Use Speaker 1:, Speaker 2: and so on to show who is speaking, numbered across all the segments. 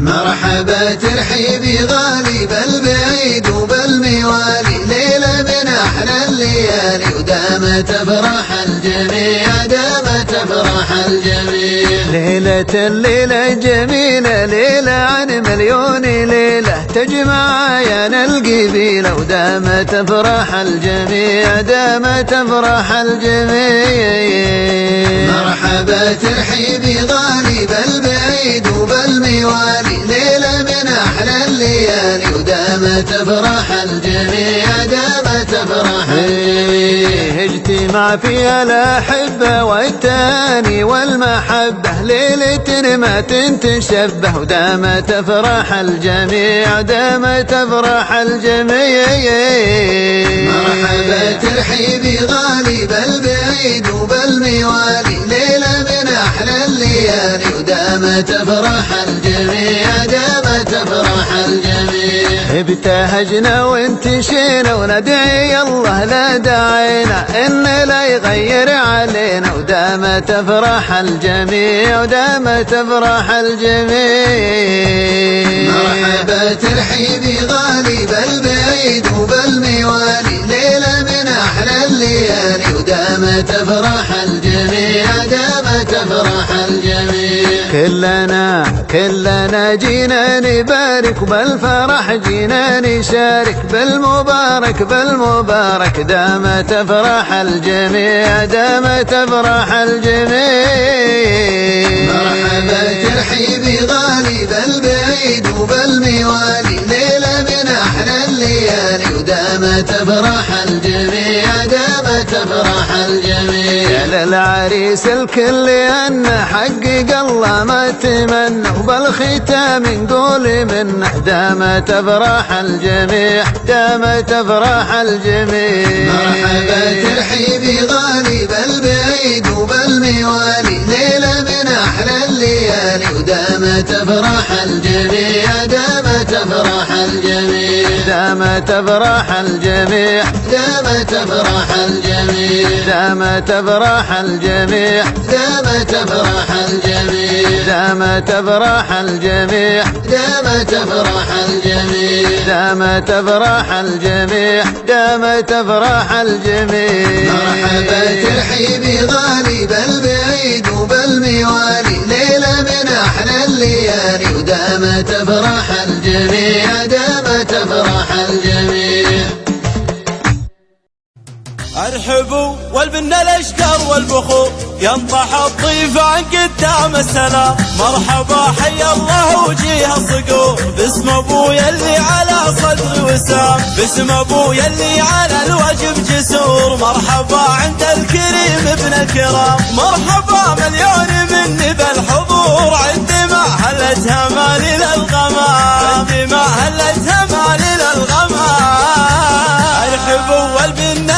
Speaker 1: مرحبا ترحيبي غالي بالبعيد وبالموالي، ليلة من أحلى الليالي ودامت أفراح الجميع، دامت أفراح الجميع.
Speaker 2: الليلة جميلة، ليلة عن مليون ليلة تجمع عيان القبيلة، ودامت أفراح الجميع، دامت أفراح الجميع.
Speaker 1: مرحبا ترحيبي غالي بالبعيد وبالموالي، ليلة من أحلى الليالي ودامت أفراح الجميع، دامت أفراح الجميع.
Speaker 2: اجتماع فيها الأحبة والتاني والمحبة، ليلة ما تنتشبه ودامت أفراح الجميع، دامت أفراح الجميع.
Speaker 1: مرحبا ترحيبي غالي بالبعيد وبالموالي، ليلة من أحلى الليالي ودامت أفراح الجميع، دامت أفراح الجميع.
Speaker 2: ابتهجنا وانتشينا وندعي الله لا دعينا إن لا يغير علينا، ودامت أفراح الجميع، ودامت أفراح الجميع.
Speaker 1: مرحبا ترحيبي غالي بالبعيد وبالموالي، ليلة من أحلى الليالي ودامت أفراح الجميع، دامت أفراح الجميع.
Speaker 2: كلنا جينا نبارك بالفرح، جينا نشارك بالمبارك، دامت أفراح الجميع، دامت أفراح الجميع.
Speaker 1: مرحبا ترحيبي غالي بالبعيد وبالموالي، ليلة من أحلى الليالي ودامت أفراح الجميع، دامت أفراح الجميع.
Speaker 2: يا للعريس الكل أن حقق الله ما تمنى، وبالختام نقول منه دامت أفراح الجميع، دامت أفراح الجميع.
Speaker 1: مرحبا ترحيبي غالي بالبعيد وبالموالي، ليلة من أحلى الليالي ودامت أفراح الجميع، دامت أفراح الجميع.
Speaker 2: دامت أفراح الجميع،
Speaker 1: دامت أفراح الجميع.
Speaker 2: دامت أفراح الجميع،
Speaker 1: دامت أفراح الجميع.
Speaker 2: دامت أفراح الجميع،
Speaker 1: دامت أفراح الجميع.
Speaker 2: دامت أفراح الجميع، دامت أفراح الجميع.
Speaker 1: مرحبا ترحيبي غالي بالبعيد وبالموالي، ليلة من أحلى الليالي ودامت أفراح الجميع، دامت أفراح الجميع.
Speaker 3: ارحبوا والبنا الاشقر والبخور ينطح الضيف عن قدام السلام، مرحبا حيا الله وجيه الصقور، باسم ابويا اللي على صدري وسام، باسم ابويا اللي على الوجب جسور، مرحبا عند الكريم ابن الكرام، مرحبا مليون مني بالحضور، عندما هلتها مالي للغمام، عندما هلتها مالي للغمام. ارحبوا والبنا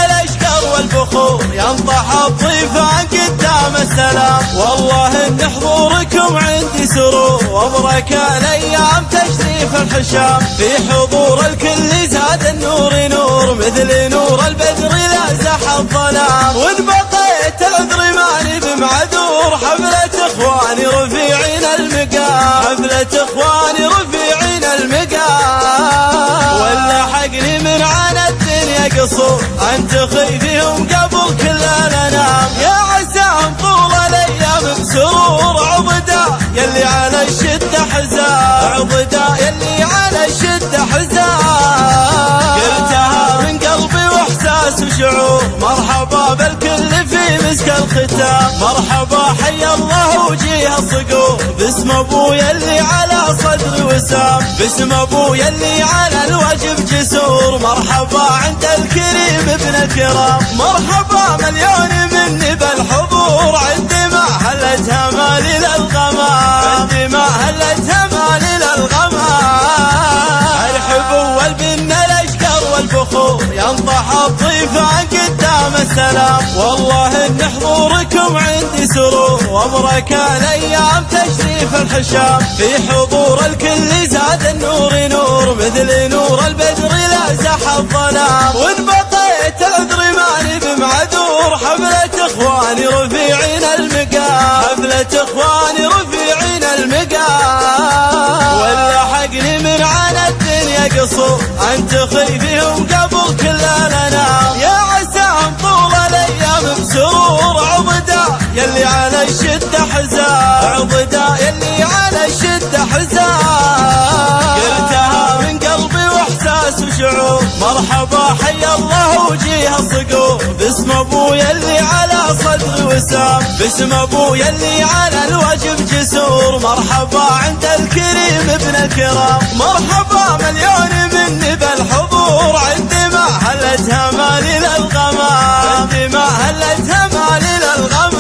Speaker 3: والبخور ينطح الضيف عن قدام السلام، والله ان حضوركم عندي سرور، وبركة الايام تشريف الحشام، في حضور الكل زاد النور نور، مثل نور البدر لا زاح الظلام، وان بقيت العذر ماني بمعذور، حفلة اخواني رفيعين المقام، حفلة اخواني رفيعين المقام، ولا حقني من عنا الدنيا قصور، انت خيفيهم قبل كل الانام، يا عساهم طول الايام بسرور، عضدا يلي على الشدة حزام، عضدا يلي على الشدة حزام، قلتها من قلبي واحساس وشعور، مرحبا بالكل في مسك الختام، مرحبا حيا الله وجيه الصقور، باسم ابويا اللي على صدري وسام، باسم ابويا اللي على الوجب جسور، مرحبا عند الكريم ابن الكرام، مرحبا مليون مني بالحضور، عندما هلتها مالي للغمام، عندما هلتها مالي للغمام. ارحبوا والبنا الاشقر والبخور ينطح الضيف عن قدام السلام، والله ان حضوركم عندي سرور، وبركة الايام تشريف الحشام، في حضور الكل زاد النور نور، مثل نور البدر لا زاح الظلام، وان بقيت العذر ماني بمعذور، حفلة اخواني رفيعين المقام، حفلة اخواني رفيعين المقام، أن تخيفهم قبل كل الأنام. يا عساهم طول الأيام بسرور عضدا يلي على الشدة حزان، عضدا يلي على الشدة حزان. قلتها من قلبي واحساس وشعور، مرحبا حي الله وجيه الصقور، باسم ابويا اللي على صدري وسام، باسم ابويا اللي على الواجب جسور. مرحبا عند الكريم ابن الكرام، مرحبا مليون مني بالحضور، عندما هلتها مالي للغمام، عندما هلتها مالي للغمام.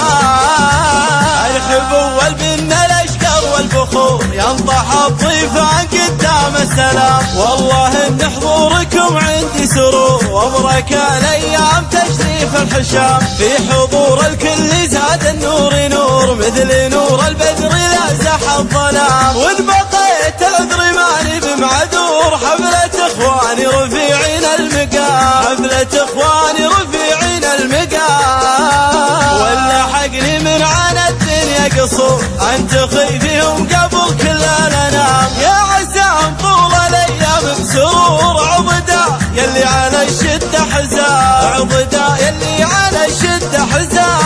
Speaker 3: ارحبوا والبن الاشقر والبخور، ينضح الضيفان قدام السلام، والله ان حضوركم عندي سرور، وبركة الايام تشريف الحشام. في حضور الكل زاد النور نور، مثل نور البدر لا زاح الظلام. وان بقيت العذر ماني بمعذور، حفلة اخواني رفيعين المقام، حفلة اخواني رفيعين المقام. ولا حقني من عنا الدنيا قصور، أن تخيفهم قبل كل الأنام. يا عساهم طول الأيام بسرور عضدا يلي على الشدة حزان، عضدا يلي على الشدة حزان.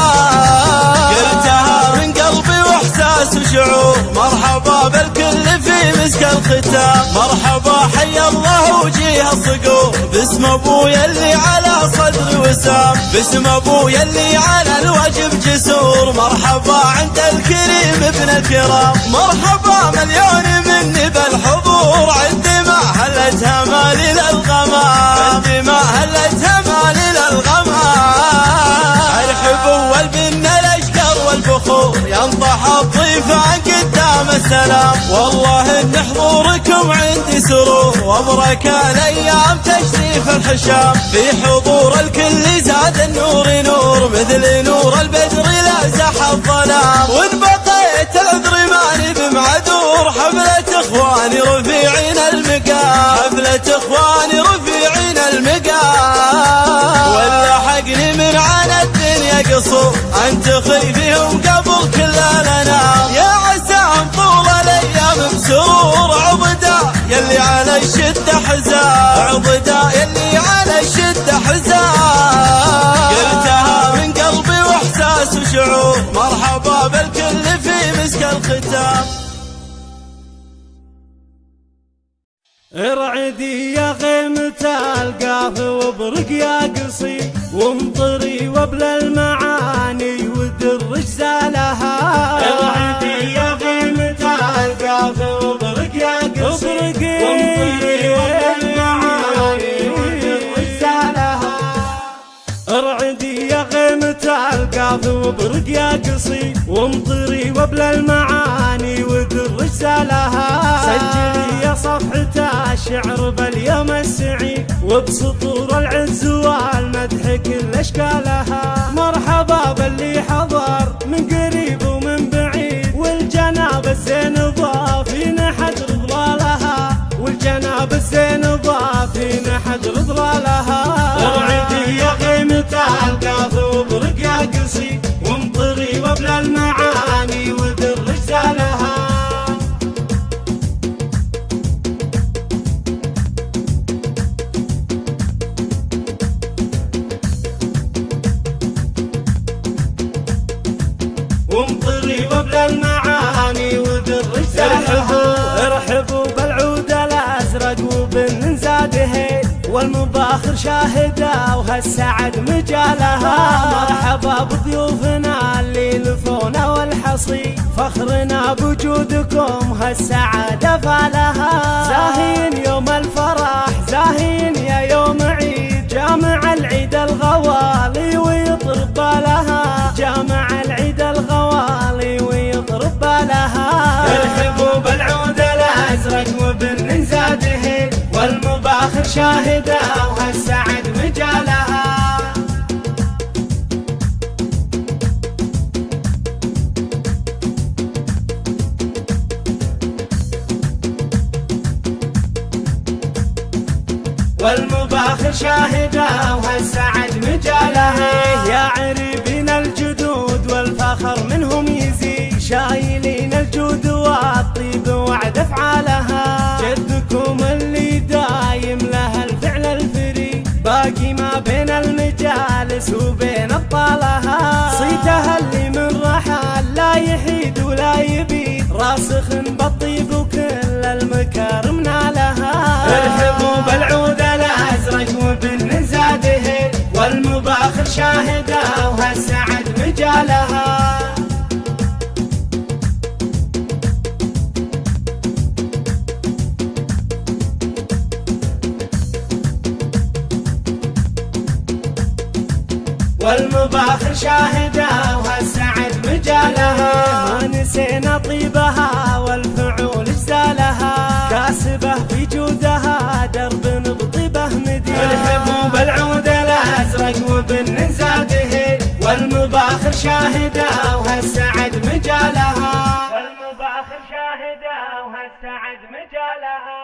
Speaker 3: قلتها من قلبي واحساس وشعور، مرحبا بالكل في مسك الختام، مرحبا حي الله وجيه الصقور، باسم ابويا اللي على صدري وسام، باسم ابويا اللي على الواجب جسور. مرحبا عند الكريم ابن الكرام، مرحبا مليون مني بالحضور، عندما هلتها مالي للغمام، عندما هلتها مالي للغمام. ارحبوا والبن الاشقر والبخور، ينضح الضيفان قدام السلام، والله ان حضوركم عندي سرور، وبركة الايام تشريف الحشام. في حضور الكل زاد النور نور، مثل نور البدر لا زاح الظلام. وان بقيت العذر ماني بمعذور، حفلة اخواني رفيعين المقام، حفلة اخواني رفيعين المقام. ولا حقني من عنا الدنيا قصور، أن تخيفهم قبل كل الأنام. يا عساهم طول الأيام بسرور عضدا يلي على الشدة حزان، عضدا يلي على الشدة حزان. قلتها من قلبي واحساس وشعور، مرحبا بالكل في مسك الختام.
Speaker 4: ارعدي يا غيمة القاف وبرق يا قصي، وامطري وبل المعاني ودرج زالها. ارعدي يا غيمة القاف وبرق يا قصي، وامطري وبل المعاني ودرج زالها. ارعدي يا غيمة القاف وبرق يا قصي، وامطري وبل المعاني ودرج زالها. سجلي يا صفحة الشعر باليوم السعيد، وبسطور العز والمدح كل اشكالها. مرحبا باللي حضر من قريب ومن بعيد، والجناب الزين ضافين حجر ظلالها، والجناب الزين ضافين حجر ظلالها. ارعدي يا غيمة القاف وبرق يا قصي، وامطري وبل المعاني ودرج زالها. وامطري وبل المعاني ودرج زالها. ارحبوا بالعود الازرق وبن زاده، والمباخر شاهده وهالسعد مجالها. مرحبا بضيوفنا اللي لفونا والحصي، فخرنا بوجودكم هالسعاده فالها. زاهين يوم الفرح زاهين يا يوم عيد، جامع العيد الغوالي ويطرب بالها، جامع العيد الغوالي ويطرب بالها. ارحبوا بالعود الازرق وبن زاده، والمباخر شاهده وهالسعد مجالها. والمباخر شاهده وهالسعد مجالها. يا عريبين الجدود والفخر منهم يزيد، شايلين الجود والطيب وعد افعالها. جدكم اللي دايم لها وصالها، صيتها اللي من رحال لا يحيد ولا يبيد، راسخ بالطيب وكل المكارم نالها. ارحبوا بالعود الازرق وبالنزاده، والمباخر شاهده وهالسعد مجالها. والمباخر شاهدة وهالسعد مجالها، ونسينا طيبها والفعول اجزالها، كاسبة في جودها درب بطيبه مدينة. الحبوا بالعود الازرق وبالنزاده، والمباخر شاهدة وهالسعد مجالها. والمباخر شاهدة وهالسعد مجالها.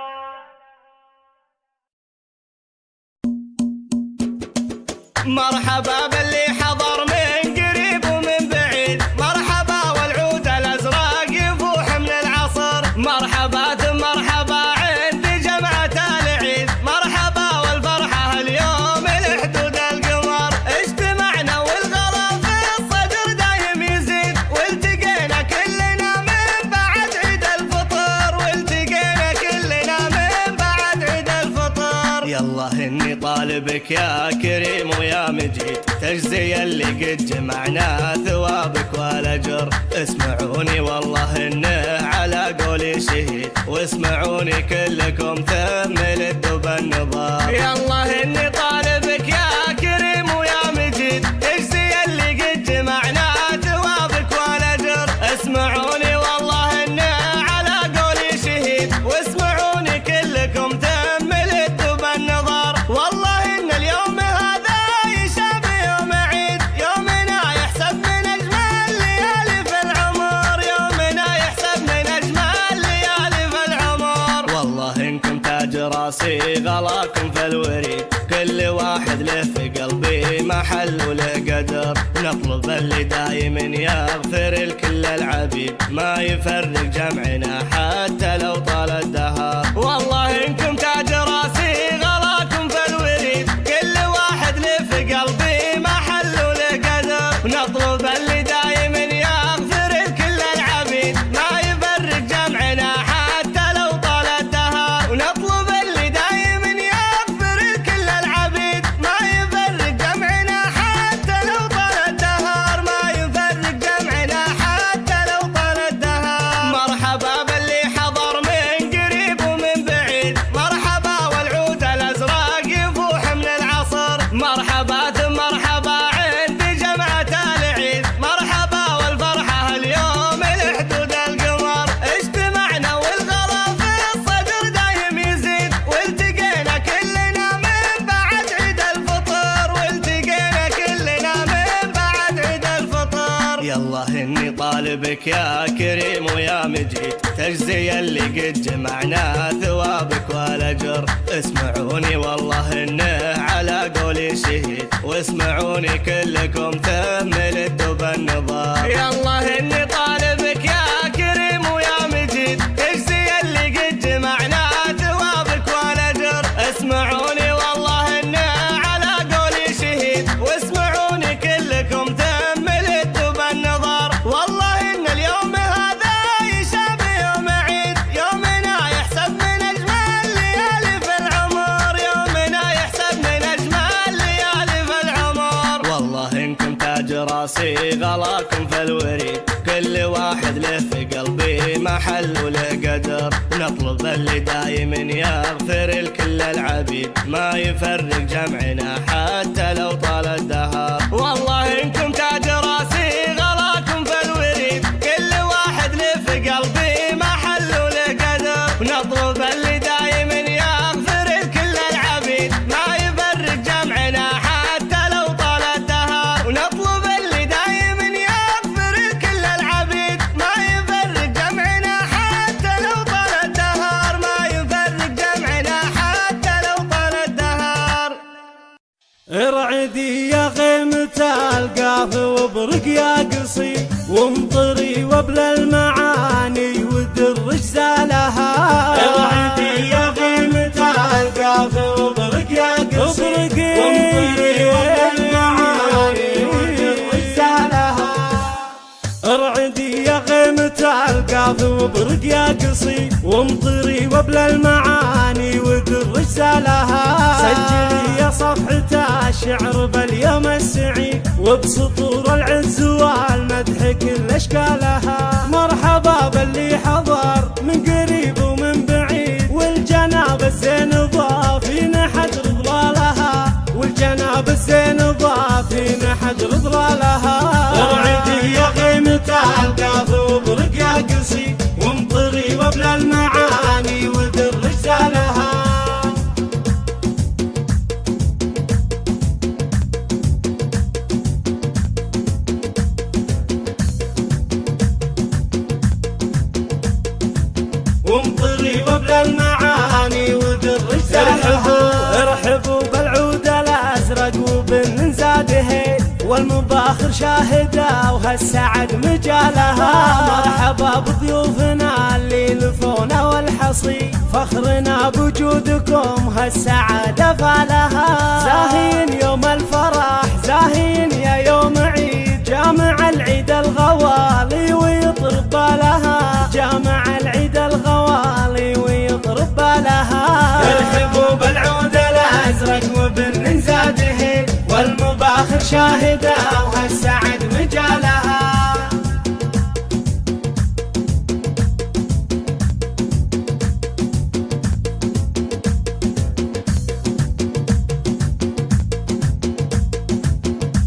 Speaker 3: مرحبا باللي حضر من قريب ومن بعيد، مرحبا والعود الازرق يفوح من العصر، مرحبا ثم مرحبا عند جمعة العيد، مرحبا والفرحة اليوم لحدود القمر، اجتمعنا والغلا في الصدر دايم يزيد، والتقينا كلنا من بعد عيد الفطر، والتقينا كلنا من بعد عيد الفطر. يالله اني طالبك يا كريم ويا مجيد، تجزي اللي قد جمعنا ثوابك والاجر، اسمعوني والله انه على قولي شهيد، واسمعوني كلكم ثمل الدب النظار. يالله اني طالبك يا كريم ويا مجيد، تجزي اللي قد جمعنا ثوابك والاجر، اسمعوني والله انه على قولي شهيد، واسمعوني كلكم ثمل الدب النظار. والله ان اليوم هذا يشابه يوم عيد، يومنا يحسب من اجمل ليالي في العمر، يومنا يحسب من اجمل ليالي في العمر. والله انكم تاج راسي غلاكم في الوريد، كل واحد له في قلبي محل وله قدر، نطلب اللي دايم يغفر لكل العبيد، ما يفرق جمعنا حتى لو طال الدهر. والله انكم تاج راسي غلاكم في الوريد، كل واحد له في قلبي محل وله قدر، نطلب اللي دايم يغفر لكل العبيد، ما يفرق جمعنا حتى لو طال الدهر، ونطلب اللي دايم يغفر لكل العبيد، ما يفرق جمعنا حتى لو طال الدهر، ما يفرق جمعنا حتى لو طال الدهر. مرحبا باللي حضر من قريب ومن بعيد، مرحبا والعود الازرق يفوح من العصر، مرحبا ثم مرحبا عند جمعة العيد، مرحبا والفرحة اليوم لحدود القمر، اجتمعنا والغلا في الصدر دايم يزيد، والتقينا كلنا من بعد عيد الفطر، والتقينا كلنا من بعد عيد الفطر. يالله اني طالبك يا كريم ويا مجيد، تجزي اللي قد جمعنا ثوابك والاجر، اسمعوني والله انه على قولي شهيد، واسمعوني كلكم ثمل الدب النظار. يالله اني طالبك يا كريم ويا مجيد، تجزي اللي قد جمعنا ثوابك والاجر، اسمعوني والله انه على قولي شهيد، واسمعوني كلكم ثمل الدب النظار. والله ان اليوم هذا يشابه يوم عيد، يومنا يحسب من اجمل ليالي في العمر، يومنا يحسب من اجمل ليالي في العمر. والله انكم تاج راسي غلاكم في الوريد، كل واحد له في قلبي محل وله قدر، نطلب اللي دايم يغفر لكل العبيد، ما يفرق جمعنا حتى لو طال الدهر. والله انكم تاج راسي غلاكم في الوريد، كل واحد له في قلبي محل وله قدر، نطلب اللي دايم يغفر لكل العبيد، ما يفرق جمعنا حتى لو طال الدهر، ونطلب اللي دايم يغفر لكل العبيد، ما يفرق جمعنا حتى لو طال الدهر، ما يفرق جمعنا حتى لو طال الدهر.
Speaker 4: ارعدي يا غيمة القاف وابرق يا قصيد، وامطري وبلا المعاني ودر جزالها. ارعدي يا غيمة القاف وابرق يا قصيد، وامطري وبلا المعاني ودر وبرق يا قصيد ومطري وبلا المعاني وذر رسالها. سجلي يا صفحة الشعر باليوم السعيد وبسطور العز والمدح كل اشكالها. مرحبا باللي حضر من قريب ومن بعيد والجناب الزين ضافين حجر ظلالها. والجناب الزين ضافين حجر ظلالها. ارعدي يا قيمة القاف وبرق يا قصيد ومطري وبلا المعاني وذر رسالها. ومطري وبلا المعاني وذر رسالها. ارحبوا بالعود الازرق وبن زاده والمباخر شاهده وهالسعد مجالها. مرحبا بضيوفنا اللي لفونا والحصي فخرنا بوجودكم هالسعاده فالها. زاهين يوم الفرح زاهين يا يوم عيد جامع العيد الغوالي ويطرب بالها. جامع العيد الغوالي ويطرب بالها. ارحبوا بالعود الازرق وبن زاده والمباخر شاهده وهالسعد مجالها.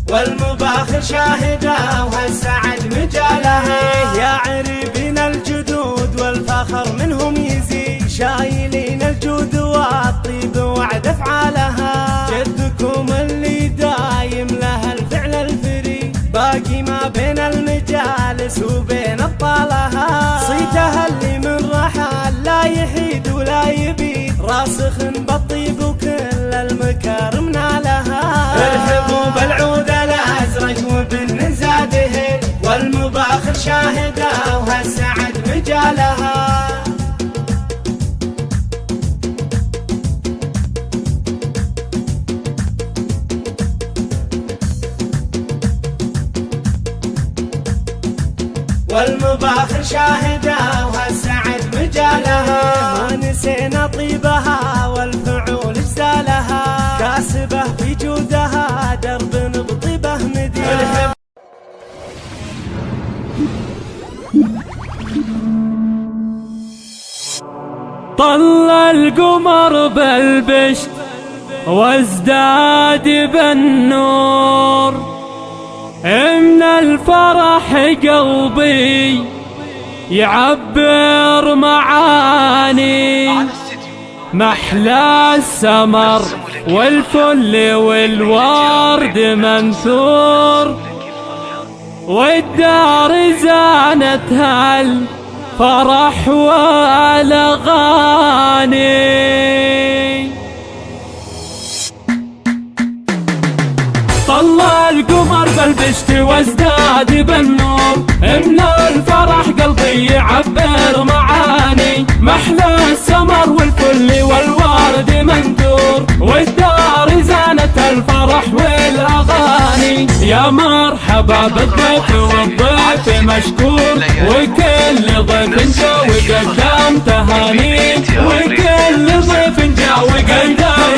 Speaker 4: والمباخر شاهده وهالسعد مجالها. يا عريبين الجدود والفخر منهم يزيد شايلين الجود والطيب وعد افعالها. جدكم اللي دايم له الفعل الفريد باقي ما بين المجالس وبين ابطالها. صيتها اللي من رحال لا يحيد ولا يبيد راسخ بالطيب وكل المكارم نالها. ارحبوا بالعود الازرق وبن زاده والمباخر شاهده وهالسعد مجالها. والمباخر شاهده وهالسعد مجالها. ونسينا طيبها والفعول اجزالها كاسبه في جودها درب بطيبه مدينه. طل القمر بالبشت وازداد بالنور من الفرح قلبي يعبر معاني. محلى السمر والفل والورد منثور والدار زانتها الفرح والاغاني. طلع القمر بالبشت وازداد بالنور من الفرح قلبي يعبر معاني. محلى السمر والفل والورد منثور والدار زانت الفرح والاغاني. يا مرحبا بالضيف والضيف مشكور وكل ضيف جا وقدم تهاني. وكل ضيف جا وقدم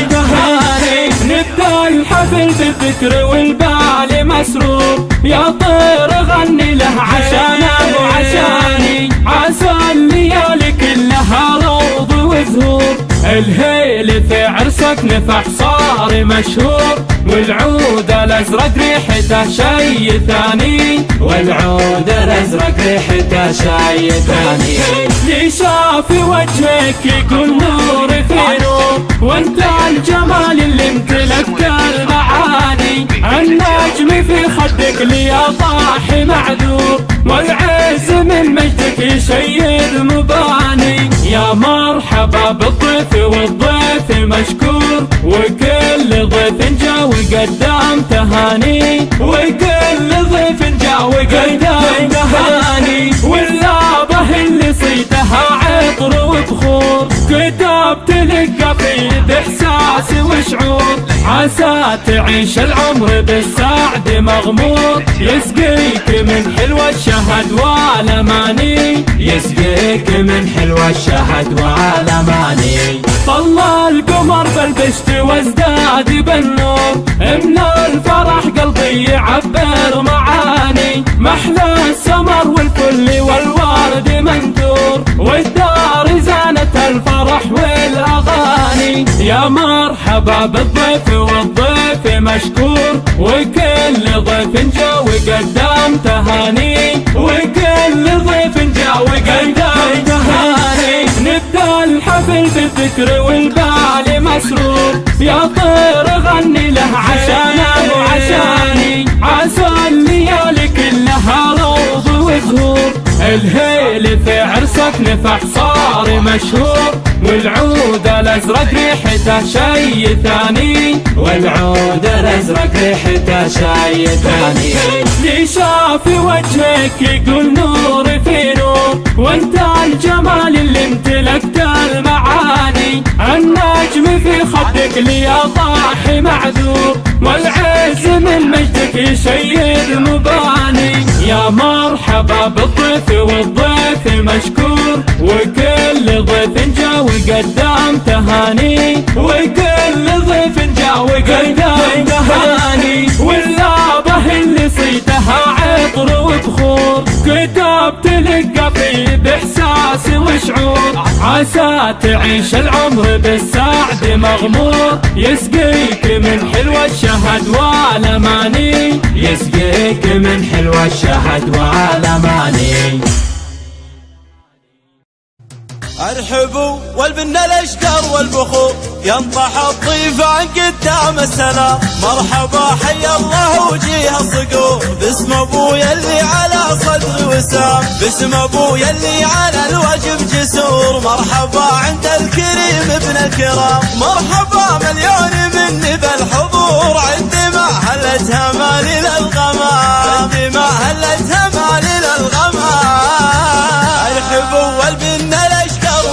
Speaker 4: تهاني. نبدا الحفل بالذكر والبال مسرور يا طير غني له عشانه وعشاني. عسى الليالي كلها روض وزهور الهيل في عرسك نفح صار مشهور. والعود الازرق ريحته شي ثاني. والعود الازرق ريحته شي ثاني. اللي شاف وجهك يقول نور في نور وانت الجمال اللي امتلكت المعاني. النجم في خدك لي طاح معذور والعز من مجدك يشيد مباني. يا مرحبا بالضيف والضيف مشكور وكل ضيف جا وقدم تهاني. وكل ضيف جا وقدم تهاني. واللعبة اللي صيتها عطر وبخور كتاب تلقى في بإحساس وشعور. عسى تعيش العمر بالسعد مغمور، يسقيك من حلوى الشهد والاماني، يسقيك من حلوى الشهد والاماني. طلع القمر بالبشت وازداد بالنور، من الفرح قلبي يعبر معاني، محلى السمر والفل والورد منثور، والدار زانت الفرح والاغاني. يا مرحبا بالضيف والضيف مشكور، وكل ضيف جا وقدم تهاني، وكل ضيف جا وقدم تهاني. نبدا الحفل بالذكر والبال مسرور، يا طير غني له عشانا وعشاني، عسى الليالي كلها روض وزهور، الهيل في عرسك نفح صار مشهور، والعود الازرق ريحته شي ثاني، والعود الازرق ريحته شي ثاني. اللي شاف وجهك يقول نور في نور، وانت الجمال اللي امتلكت المعاني، النجم في خدك لي طاح معذور، والعز من مجدك يشيد مباني. يا مرحبا بالضيف والضيف مشكور، وكل ضيف جا وقدم تهاني، وكل ضيف جا وقدم تهاني. واللابه اللي صيتها عطر وبخور، كتاب تلقى فيه باحساس وشعور، عسى تعيش العمر بالسعد مغمور، يسقيك من حلوى الشهد والاماني، يسقيك من حلوى الشهد والاماني.
Speaker 3: ارحبوا والبنا الاشقر والبخور، ينطح الضيفان قدام السلام، مرحبا حيا الله وجيه الصقور، باسم ابويا اللي على صدري وسام، باسم ابويا اللي على الواجب جسور، مرحبا عند الكريم ابن الكرام، مرحبا مليون مني بالحضور، عندي ما هلتها مالي للغمام، عندي ما هلتها مالي للغمام. ارحبوا والبنا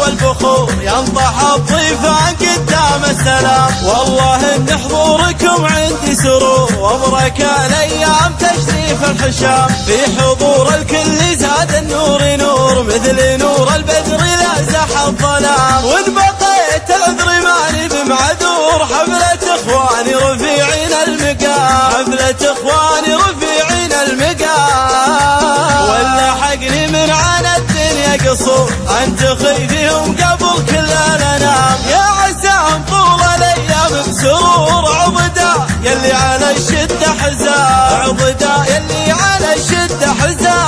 Speaker 3: والبخور، ينطح الضيفان قدام السلام، والله ان حضوركم عندي سرور، وابرك الايام تشريف الحشام، في حضور الكل زاد النور نور، مثل نور البدر لا زح الظلام، وان بقيت العذر ماني بمعذور، حفلة اخواني رفيعين المقام، حفلة اخواني رفيعين المقام، ولا حقني من عنا الدنيا قصور، انت خيفيهم قبل كل الانام، يا عساهم طول الايام بسرور، عضدا يلي على الشده حزام، عضدا يلي على الشده حزام،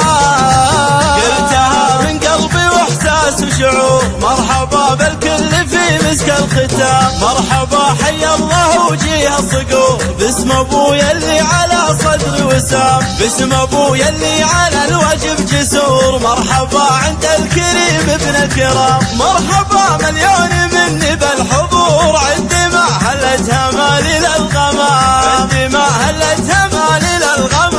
Speaker 3: قلتها من قلبي واحساس وشعور، مرحبا بالكل في مسك الختام، مرحبا حيا الله وجيه الصقور، باسم ابويا اللي على صدري وسام، باسم ابويا اللي على الواجب جسور، مرحبا عند الكريم ابن الكرام، مرحبا مليون مني بالحضور، عندي ما هلتها مالي للغمام، عندي ما هلتها مالي للغمام.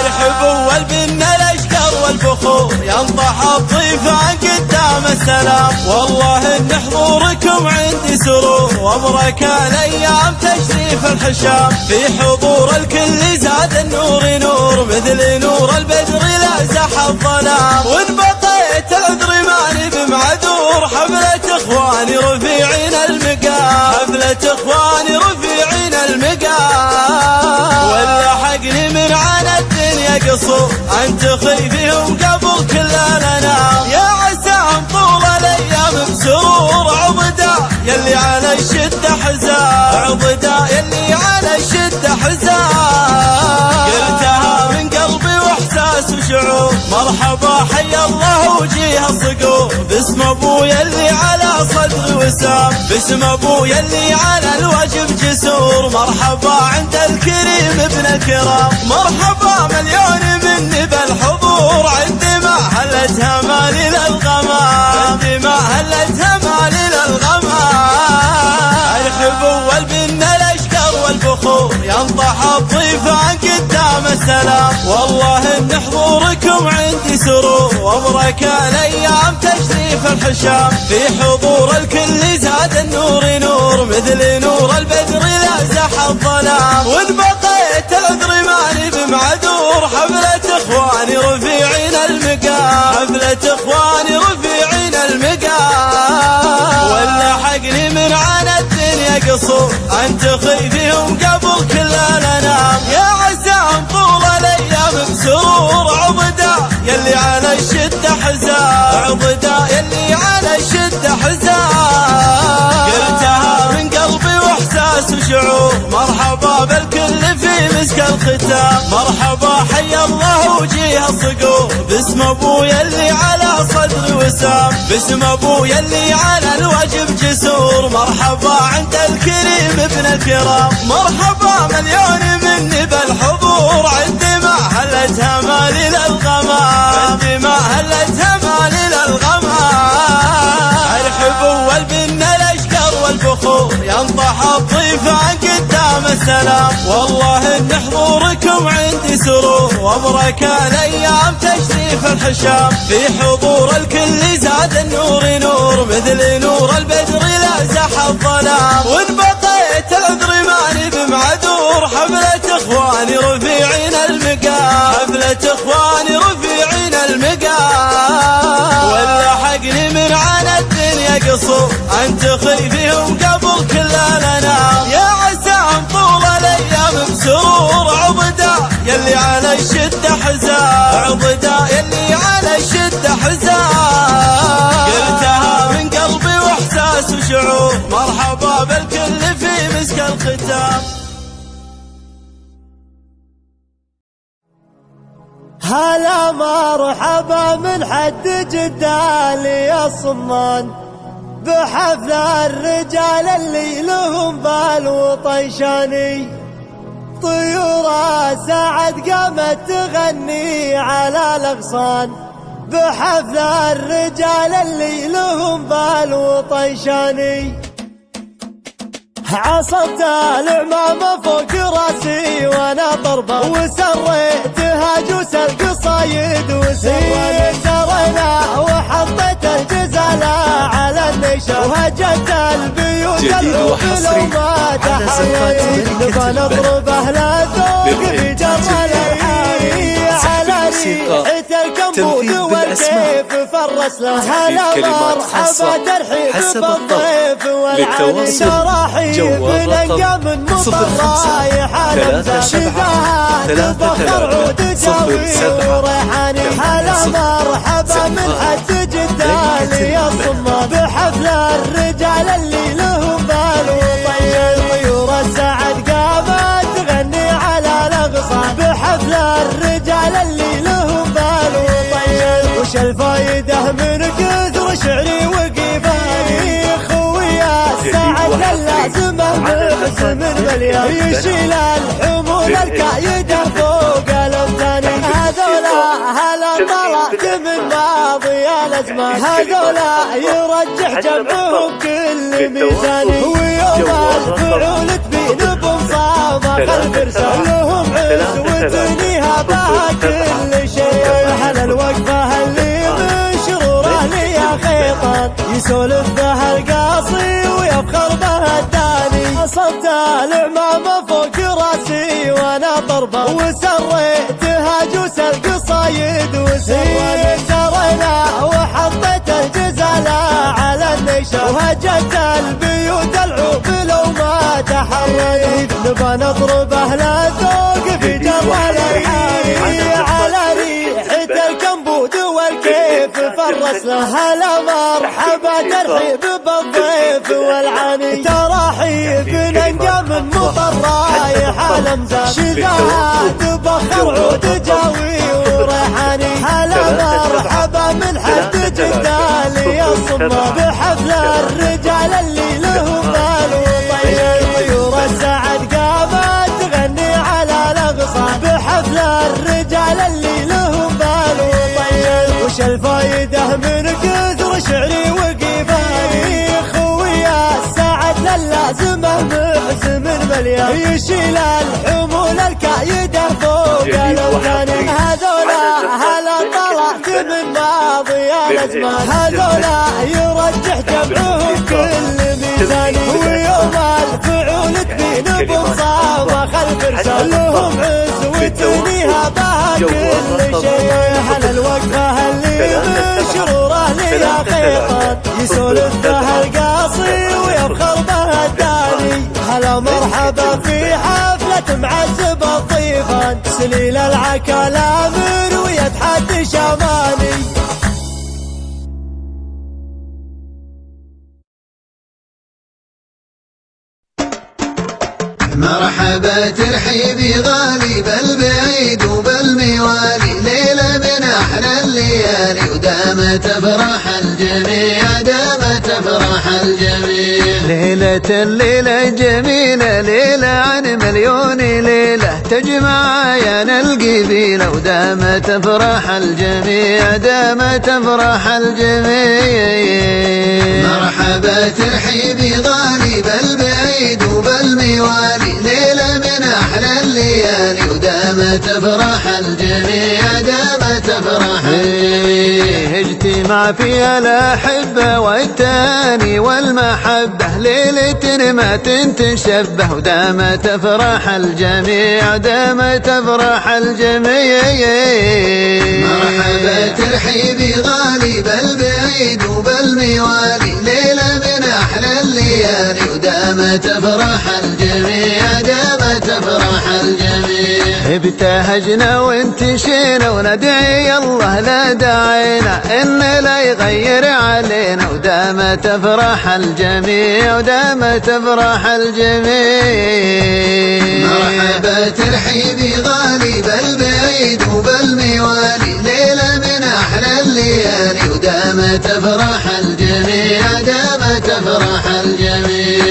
Speaker 3: ارحبوا والبنا الاشقر والبخور، ينطح الضيفان قدام السلام، والله ان حضوركم عندي سرور، وابرك الايام تشريف الحشام، في حضور الكل زاد النور نور، مثل نور البدر لا زح الظلام، وان بقيت العذر ماني بمعذور، حفلة اخواني رفيعين المقام، حفلة اخواني رفيعين المقام، ولا حقني من عنا الدنيا قصور، انت خيفيهم قبل كل الانام، يا عساهم طول الايام بسرور، عضدا يلي على الشده حزام، عضدا يلي على الشده حزام، قلتها من قلبي واحساس وشعور، مرحبا حيا الله وجيه الصقور، باسم ابويا اللي على صدري وسام، باسم ابويا اللي على الواجب جسور، مرحبا عند الكريم ابن الكرام، مرحبا مليون مني بالحضور، عندي ما هلتها مالي للغمام، عندي ما هلتها مالي للغمام. ارحبوا والبنا الاشقر والبخور، ينطح الضيفان قدام السلام، والله ان حضوركم عندي سرور، وابرك الايام تشريف الحشام، في حضور الكل زاد النور نور، مثل نور البدر الظلام، وإن بقيت العذر ماني بمعذور. حفلة إخواني رفيعين المقام، حفلة إخواني رفيعين المقام، ولا حقني من عنا الدنيا قصور. أنت خيفيهم قبل كل الأنام، يا عساهم طول الأيام بسرور. عضدا يلي على الشدة حزام، عضدا يلي على الشدة حزام. قلتها من قلبي واحساس وشعور، مرحبا بالكل في مسك الختام. مرحبا حي الله وجيه الصقور، باسم ابويا اللي على صدري وسام، باسم ابويا اللي على الواجب جسور. مرحبا عند الكريم ابن الكرام، مرحبا مليون مني بالحضور. عندي ما هلتها مالي للغمام، عندي ما هلتها مالي للغمام. ارحبوا والبن الاشقر والبخور، ينطح الضيف عن قدام السلام. والله ان حضوركم عندي سرور، وابرك الايام تشريف الحشام. في حضور الكل زاد النور نور، مثل نور البدر لا زح الظلام. وان بقيت العذر ماني بمعذور. حفلة اخواني رفيعين المقام، حفلة اخواني رفيعين المقام، ولا حقني من عنا الدنيا قصور. انت خيفيهم قبل كل الانام، يا عساهم طول الايام بسرور. عضدا يلي على الشدة حزام، عضدا يلي على الشدة حزام. قلتها من قلبي واحساس وشعور، مرحبا بالكل في مسك الختام.
Speaker 5: هلا مرحبا من حد جدال يا صمان، بحفل الرجال اللي لهم بال وطيشاني. طيورة ساعد قامت تغني على الأغصان، بحفل الرجال اللي لهم بال وطيشاني. عصبت العمامة فوق راسي وانا ضربة، وسريتها جوس القصايد وسرينا، وحطيت الجزالة على النيشة، وهجت البيوت العقل وما تحييت. نبى نضرب اهل الذوق في جر الحي، على ريحة الكمبود والكيف فرس له. هلا مرحبا ترحيب بالضيف والعلي، تراحيب نلقى من مطر رايح الامزاج، تفخر عود جوي وريحاني. هلا مرحبا من حد جدال يا صمان، بحفل الرجال اللي لهم بال وطير. طيور السعد قامت تغني على الاغصان، بحفل الرجال اللي لهم بال وطير. وش الفايده من كثر شعري وقفاني، خويا السعد لازمه محزم مليان، يشيل الحمول الكايده فوق الامتاني. هذولا هلا طلعت من ماضي الازمان، هذولا يرجح جمعهم كل ميزاني. ويوم الفعول تبين بمصامة الفرسان، لهم عز وتنيها بها كل شيء. هلا الوقفه اللي من شروره لي خيطان، يسولف بها القاصي ويفخر بها الداني. صبت العمامة فوق راسي وانا ضربة، وسريتها جوس القصايد وسرينا، وحطيت الجزالة على النيشة، وهجت البيوت العقل وما تحريت. نبى نضرب اهل الذوق في جر الحي، على ريحة الكمبود والكيف فرس له. هلا مرحبا ترحيب بالضيف والعاني، تراحيب ننقى من مطر رايح الامزاج، شذاهات بخر عود جاوي وريحاني. هلا مرحبا من حد جدال يا صمان، بحفل الرجال اللي لهم بال وطير. طيور السعد قامت تغني على الاغصان، بحفل الرجال اللي لهم بال وطير. وش الفايده من كثر شعري وقفاني، خويا السعد لازمه محزم مليان، يشيل الحمول الكايده فوق الامتاني. هذولا هلا طلعت من ماضي الازمان، هذولا يرجح جمعهم كل ميزاني. ويوم الفعول تبين بصامة خلف رسال لهم عز وتنيها بها كل شيء. هلا الوقفة اللي مشروره ليا خيطان يسولف بها القاصي ويفخر بها الداني. هلا مرحبا في حفلة معزب الضيفان سليل العكا من ويتحدى شماني.
Speaker 1: مرحبا ترحيبي غالي بالبعيد وبالموالي، ليلة من أحلى الليالي ودامت أفراح الجميع، دامت أفراح الجميع.
Speaker 2: ليلة الليلة جميلة، ليلة عن مليون ليلة تجمع عيان القبيلة ودامت أفراح الجميع، دامت أفراح الجميع.
Speaker 1: مرحبا ترحيبي غالي بالبعيد وبالموالي، ليلة من أحلى الليالي ودامت أفراح الجميع، دامت أفراح الجميع.
Speaker 2: اجتماع فيها الأحبة والتاني والمحبة، ليلة ما تنتشبه ودامت أفراح الجميع، دامت أفراح الجميع.
Speaker 1: مرحبا ترحيبي غالي بالبعيد وبالموالي، ليلة من أحلى الليالي ودامت أفراح الجميع، دامت أفراح الجميع.
Speaker 2: ابتهجنا وانتشينا وندعي الله لا دعينا إن لا يغير علينا ودامت أفراح الجميع، ودامت أفراح الجميع.
Speaker 1: مرحبا ترحيبي غالي بالبعيد وبالموالي، ليلة من أحلى الليالي ودامت أفراح الجميع، دامت أفراح الجميع.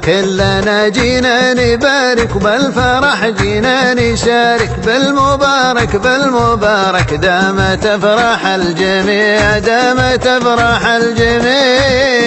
Speaker 2: كلنا جينا نبارك بالفرح، جينا نشارك بالمبارك بالمبارك، دامت أفراح الجميع، دامت أفراح الجميع.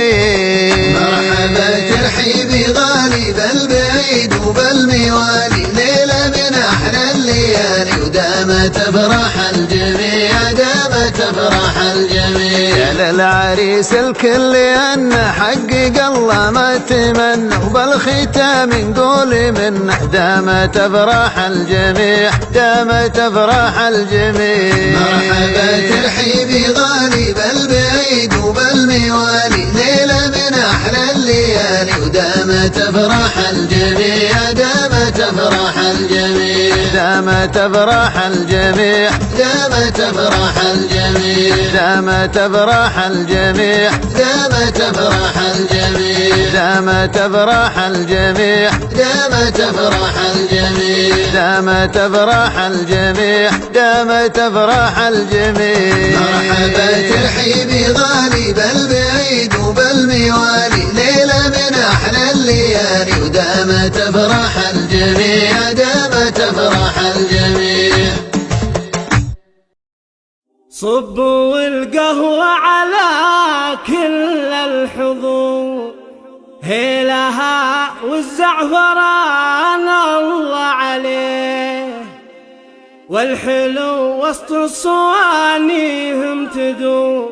Speaker 1: مرحبا ترحيبي غالي بالبعيد وبالموالي، ليلة من أحلى الليالي ودامت أفراح الجميع، دامت أفراح الجميع.
Speaker 2: يا للعريس الكل أن حقق الله ما تمنى وبالختام نقول منه دامت أفراح الجميع، دامت أفراح الجميع.
Speaker 1: مرحبا ترحيبي غالي بالبعيد وبالموالي، ليلة من أحلى الليالي ودامت أفراح الجميع، دامت أفراح الجميع.
Speaker 2: دامت أفراح الجميع،
Speaker 1: دامت أفراح الجميع.
Speaker 2: دامت أفراح الجميع،
Speaker 1: دامت أفراح الجميع.
Speaker 2: دامت أفراح الجميع،
Speaker 1: دامت أفراح الجميع.
Speaker 2: دامت أفراح الجميع، دامت أفراح الجميع.
Speaker 1: مرحبا ترحيبي غالي بالبعيد وبالموالي، ليلة من أحلى الليالي ودامت أفراح الجميع، دامت أفراح الجميع.
Speaker 4: صبوا القهوة على كل الحضور، هيلها والزعفران الله عليه، والحلو وسط الصوانيهم تدور،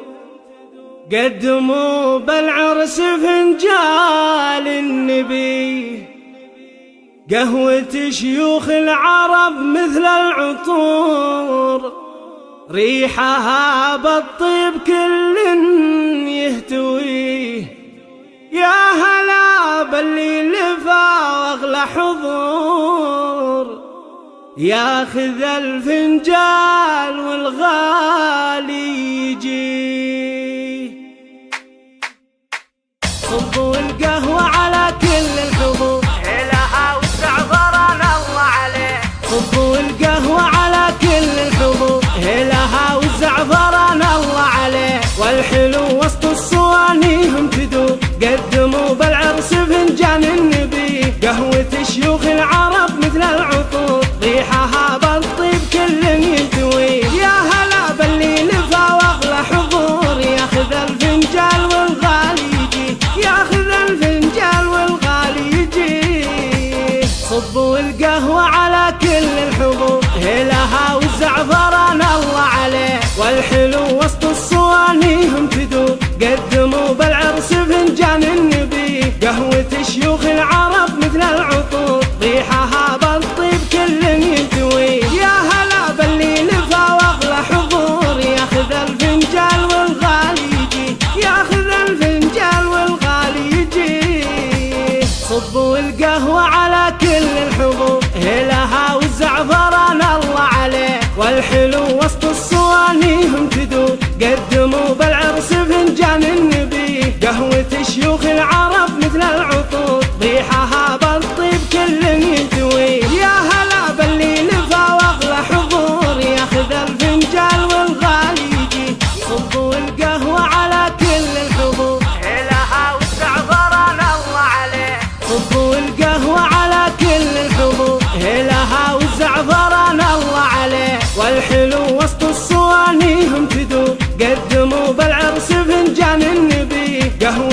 Speaker 4: قدموا بالعرس فنجال النبي، قهوة شيوخ العرب مثل العطور، ريحها بالطيب كل يهتويه، يا هلا باللي لفا واغلى حضور، ياخذ الفنجال والغالي يجي. صبوا القهوة على كل الحضور، هيلها والزعفران الله عليه. صبوا القهوة على كل الحضور، هيلها والزعفران الله عليه، والحلو وسط الصوانيهم تدور، قدموا بالعرس فنجان النبي، قهوة شيوخ العرب مثل العطور، ريحها بالطيب كل ينتوي، يا هلا باللي لفا واغلى حضور، ياخذ الفنجال والغالي يجي، ياخذ الفنجال والغالي يجي. صبوا القهوة على كل الحضور، هيلها والزعفران الله عليه، والحلو وسط الصوانيهم تدور، قدموا بالعرس فنجان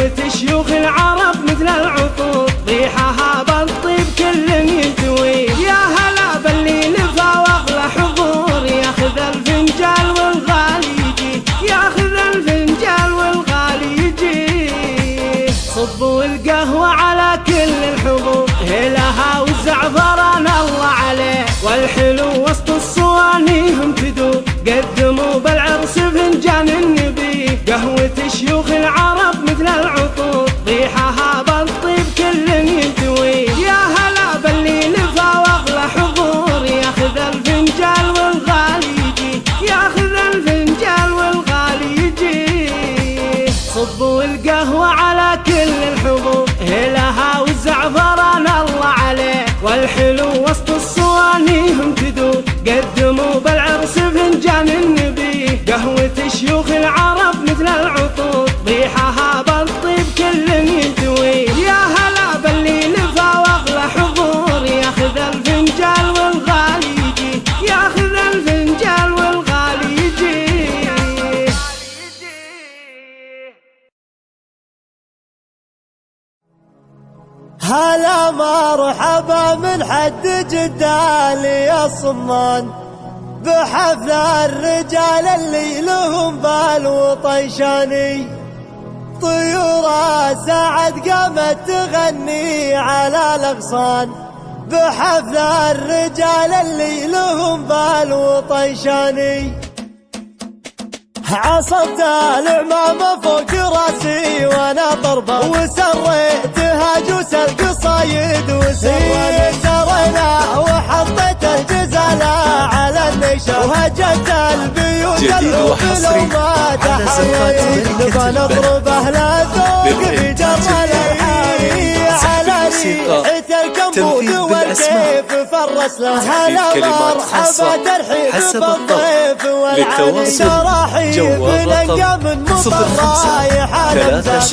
Speaker 4: قهوة شيوخ العرب مثل العطور ريحها بالطيب كل ينتوي يا هلا باللي لفا واغلى حضور ياخذ الفنجال والغالي يجي ياخذ الفنجال والغالي يجي صبوا القهوة على كل الحضور هلها والزعفران الله عليه والحلو وسط الصواني هم تدور قدموا بالعرس فنجان النبي قهوة شيوخ العرب مثل العطور ريحها بالطيب كل ينتوي يا هلا باللي لفا واغلى حضور ياخذ الفنجال والغالي يجي ياخذ الفنجال والغالي يجي صبوا القهوة على كل الحضور هلها والزعفران الله عليه والحلو وسط الصواني هم تدور قدموا بالعرس فنجان النبي قهوة شيوخ العرب مثل العطور ريحها بالطيب كل ينتوي يا هلا باللي لفا واغلى حضور ياخذ الفنجال والغالي يجي ياخذ الفنجال والغالي يجي
Speaker 5: هلا مرحبا من حد جدالي يا صمان بحفل الرجال اللي لهم بال وطيشاني طيورة سعد قامت تغني على الأغصان بحفل الرجال اللي لهم بال وطيشاني عصبت العمامة فوق راسي وانا ضربة وسريتها جوس القصايد وسرينا وحطيت الجزالة على النيشة وهجت البيوت العوب لو ما تحييت نبى نضرب اهل الذوق في جر الحاري على ريحة الكمبود والكيف فرس له هلا مرحبا ترحيب بالضيف والعلي تراحيب نلقى من مطر رايح الامزاج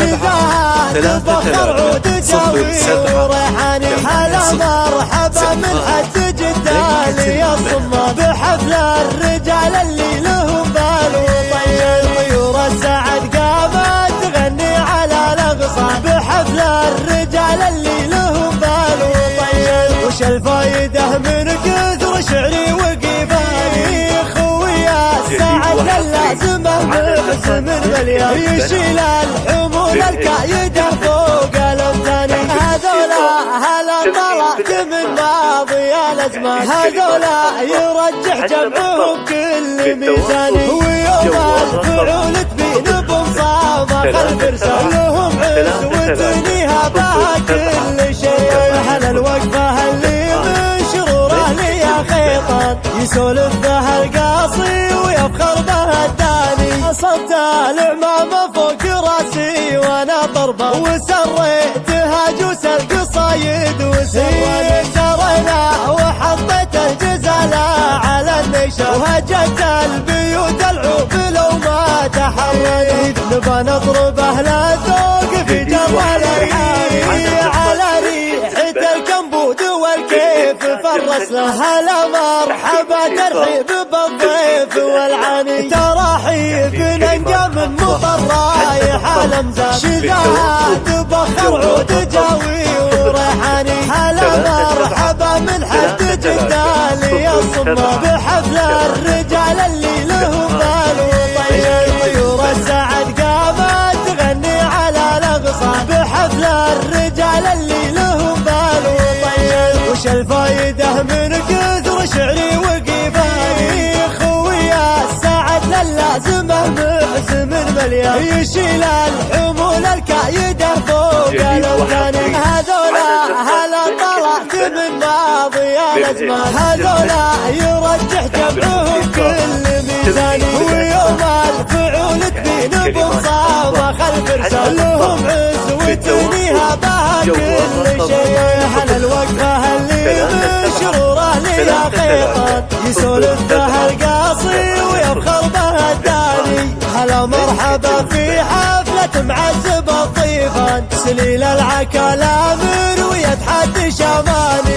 Speaker 5: تفخر عود جاوي وريحاني هلا مرحبا من حد جدالي يا صمام بحفل الرجال اللي لهم بال وطير طيور السعد قامت تغني على الاغصان بحفل الرجال اللي لهم بال وطير وش الفايده من كثر شعري وقفاني خويا السعد للازمه محزم مليان يشيل الحمول الكايده فوق الامتاني هذولا هلا طلعت من ماضي الازمان هذولا يرجح جمعهم كل ميزاني ويوم الفعول تبين بمصامة خلف رسال لهم عز وتنيها بها كل شيء هلا الوقفه اللي من شروره لي خيطان يسولف بها القاصي ويفخر بها الداني صبت العمامة فوق راسي وانا ضربة وسريتها جوس القصايد وسرينا وحطيت الجزالة على النيشة وهجت البيوت العوب لو ما تحريت نبى نضرب اهل الذوق في جر الحاري على ريحة الكمبود والكيف فرس له هلا مرحبا ترحيب بالضيف والعاني تراحيب ننقى من مطر رايح الامزاج شذاها تبخر عود جاوي وريحاني هلا مرحبا من حد جدالي يا صمام بحفل الرجال اللي لهم بال وطير طيور السعد قامت تغني على الاغصان بحفل الرجال اللي لهم بال وطير وش الفايده من كثر شعري وقفاني خويا السعد للازمه محزم مليان يشيل الحمول الكايده فوق الامتاني هذولا هلا طلعت من ماضي الازمان هذولا يرجح جمعهم كل ميزاني ويوم الفعول تبين بمصامة خلف رسال لهم عز وتنيها بها كل شيء هلا الوقفه اللي من شروره لي خيطان يسولف بها القاصي ويفخر بها الداني هلا مرحبا في حفلة معزب الضيفان سليل العكا من ويتحدي شماني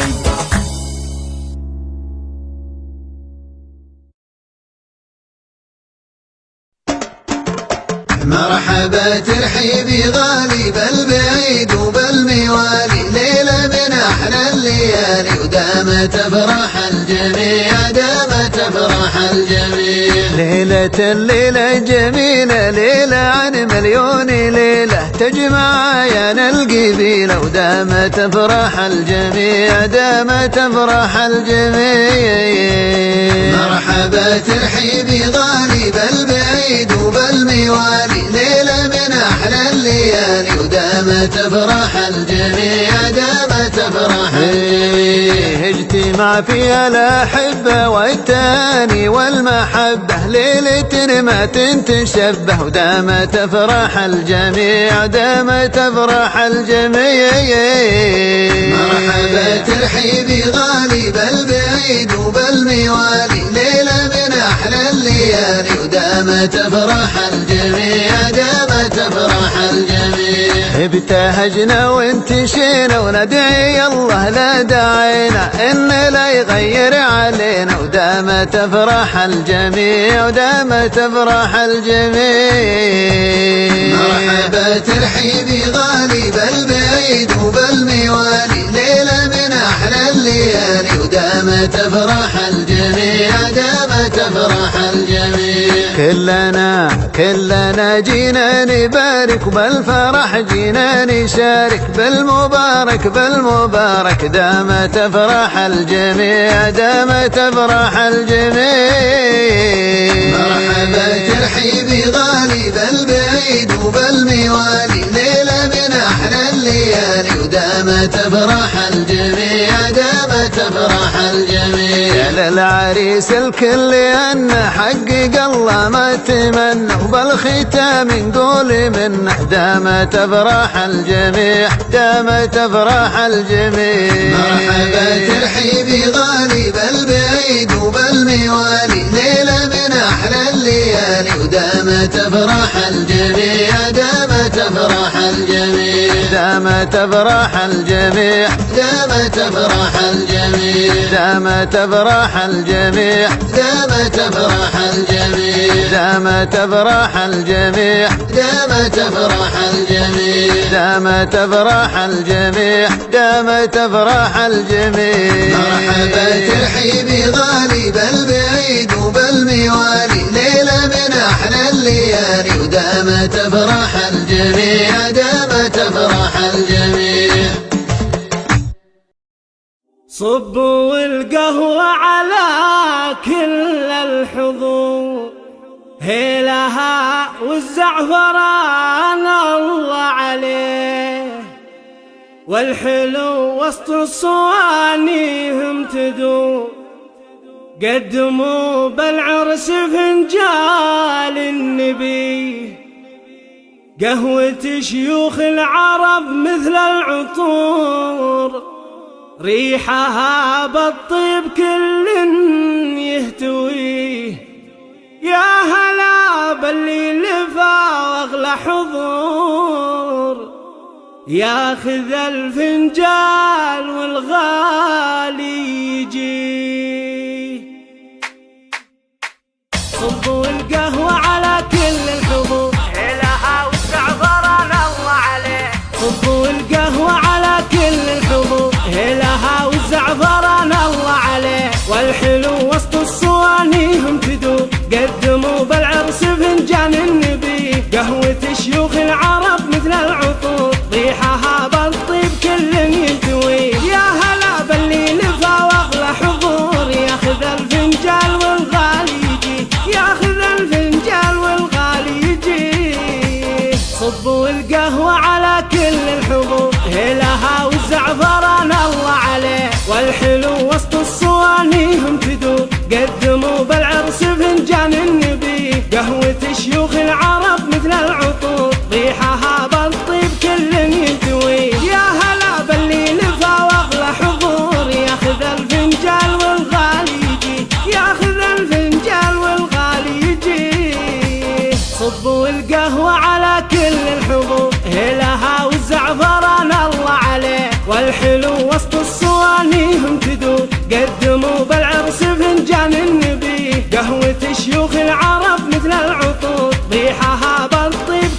Speaker 1: مرحبا ترحيبي غالي بالبعيد وبالموالي، ليلة من أحلى الليالي ودامت أفراح الجميع، دامت أفراح الجميع.
Speaker 2: ليلة الليلة جميلة، ليلة عن مليون ليلة تجمع عيان القبيلة، ودامت أفراح الجميع، دامت أفراح الجميع.
Speaker 1: مرحبا ترحيبي غالي بالبعيد وبالموالي، ليلة من أحلى الليالي ودامت أفراح الجميع، دامت أفراح الجميع.
Speaker 2: اجتماع فيها الأحبة والتاني والمحبة، ليلة ما تنتشبه ودامت أفراح الجميع، دامت أفراح الجميع.
Speaker 1: مرحبا ترحيبي غالي بالبعيد وبالموالي، ليلة من أحلى الليالي ودامت أفراح الجميع، دامت أفراح الجميع.
Speaker 2: ابتهجنا وانتشينا وندعي الله لا دعينا إن لا يغير علينا، ودامت أفراح الجميع، ودامت أفراح الجميع.
Speaker 1: مرحبا ترحيبي غالي بالبعيد وبالموالي، ليلة من أحلى الليالي ودامت أفراح الجميع، دامت أفراح الجميع.
Speaker 2: كلنا جينا نبارك وبالفرح جينا نشارك، بالمبارك دامت أفراح الجميع، دامت أفراح الجميع.
Speaker 1: مرحبا ترحيبي غالي بالبعيد وبالموالي، ليلة من أحلى الليالي ودامت أفراح الجميع، دامت أفراح الجميع.
Speaker 2: يا للعريس الكل أن حقق الله ما تمنى، وبالختام نقول منه دامت أفراح الجميع، دامت أفراح الجميع.
Speaker 1: مرحبا ترحيبي غالي بالبعيد وبالموالي، ليلة من أحلى الليالي ودامت أفراح الجميع، دامت أفراح الجميع.
Speaker 2: دامت أفراح الجميع،
Speaker 1: دامت أفراح الجميع.
Speaker 2: دامت أفراح الجميع،
Speaker 1: دامت أفراح الجميع.
Speaker 2: دامت أفراح الجميع،
Speaker 1: دامت أفراح الجميع.
Speaker 2: دامت أفراح الجميع، دامت أفراح الجميع.
Speaker 1: مرحبا ترحيبي غالي بالبعيد وبالموالي، ليلة من أحلى الليالي ودامت أفراح الجميع، دامت أفراح الجميع.
Speaker 4: صبوا القهوة على كل الحضور، هيلها والزعفران الله عليه، والحلو وسط الصوانيهم تدور، قدموا بالعرس فنجال النبي، قهوة شيوخ العرب مثل العطور، ريحها بالطيب كل يهتويه، يا هلا باللي لفا واغلى حضور، ياخذ الفنجال والغالي يجي. صبوا القهوة على كل الحضور، هيلها والزعفران الله عليه. صبوا القهوة على كل الحضور، هيلها والزعفران الله عليه، والحلو وسط الصوانيهم تدور، قدموا بالعرس فنجان النبي، قهوة شيوخ العرب مثل العطور، ريحها بالطيب كل يدوي، يا هلا باللي لفا واغلى حضور، ياخذ الفنجال والغالي يجي، ياخذ الفنجال والغالي يجي. صبوا القهوة على كل الحضور، هيلها والزعفران الله عليه، والحلو وسط الصوانيهم تدور، قدموا بالعرس فنجان النبي، قهوة شيوخ العرب مثل العطور، ريحها بالطيب كل يدوي، يا هلا باللي لفا واغلى حضور، ياخذ الفنجال والغالي يجي، ياخذ الفنجال والغالي يجي. صبوا القهوة على كل الحضور، هيلها والزعفران الله عليه، والحلو وسط الصوانيهم تدور، قدموا بالعرس فنجان النبي، قهوة شيوخ العرب مثل العطور، ريحها بالطيب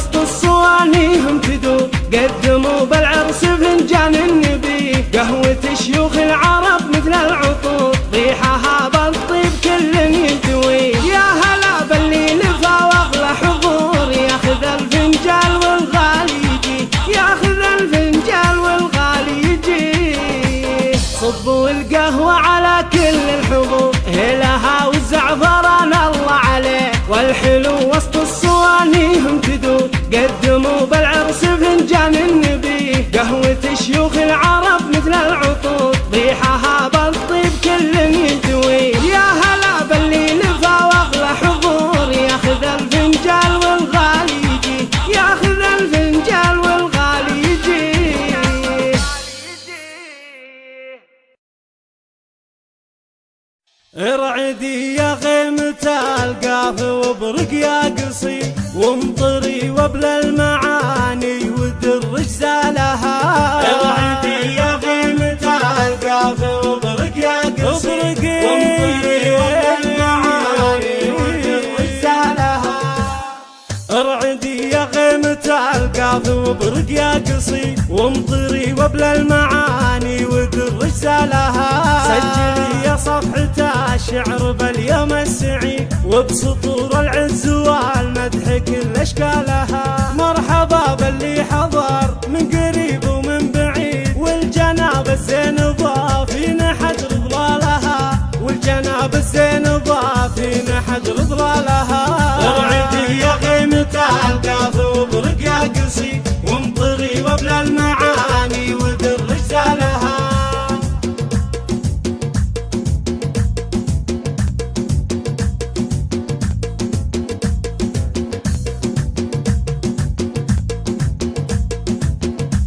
Speaker 4: وسط الصواني هم تدور قدموا بالعرس فنجان النبي قهوة شيوخ العرب مثل العطور ريحها بالطيب كل يدوي يا هلا باللي لفا واغلى حضور ياخذ الفنجان والغالي يجي ياخذ الفنجان والغالي يجي صبوا القهوة على كل الحضور هلها والزعفران الله عليه والحلو وسط الصواني هم تدور قدموا بالعرس فنجان النبي قهوة شيوخ العرب مثل العطور ريحها بالطيب كل يدوي يا هلا باللي لفا واغلى حضور ياخذ الفنجان والغالي يجي ياخذ الفنجان والغالي يجي ارعدي يا غيمة القاف وابرق يا قصير وامطري وبل المعاني ودرج زالها ارعدي يا غيمة القاف وابرق يا قصير وامطري وبل المعاني ودرج زالها ارعدي يا غيمة القاف وابرق يا قصير وامطري وبل المعاني ودرج زالها سجلي يا صفحة الشعر باليوم السعيد وبسطور العز والمدح كل اشكالها مرحبا باللي حضر من قريب ومن بعيد والجناب الزين ضافين حجر ضلالها والجناب الزين ضافين حجر ضلالها ارعدي يا غيمة القاف وابرق يا قصيد وامطري وبل المعاني ودرج زالها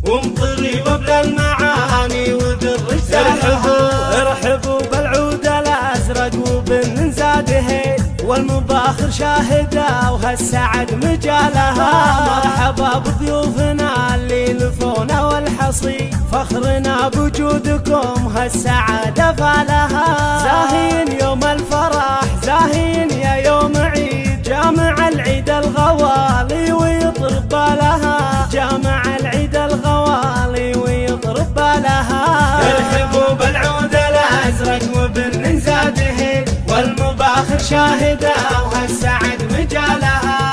Speaker 4: وامطري وبل المعاني ودرج زالها ارحبوا بالعود الازرق وبن زاده والمباخر شاهده وهالسعد مجالها مرحبا بضيوفنا اللي لفونا والحصي فخرنا بوجودكم هالسعاده فالها زاهين يوم الفرح زاهين يا يوم عيد جامع العيد الغوالي ويطرب بالها جامع العيد الغوالي ويطرب بالها ارحبوا بالعود الازرق وبن زاده والمباخر شاهده وهالسعد مجالها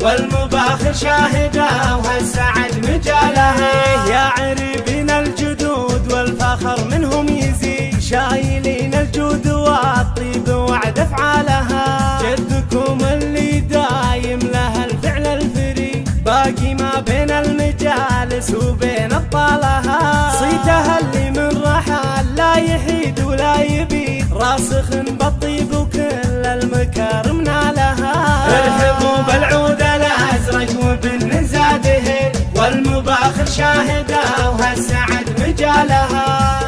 Speaker 4: والمباخر شاهده وهالسعد مجالها يا عريبين الجدود والفخر منهم يزيد شايلين الجود والطيب وعد افعالها جدكم اللي دايم له الفعل الفريد باقي ما بين المجالس وبين ابطالها صيتها اللي من رحال لا يحيد ولا يبيد راسخ بالطيب وكل المكارم نالها ارحبوا بالعود الازرق وبن زاده والمباخر شاهده وهالسعد مجالها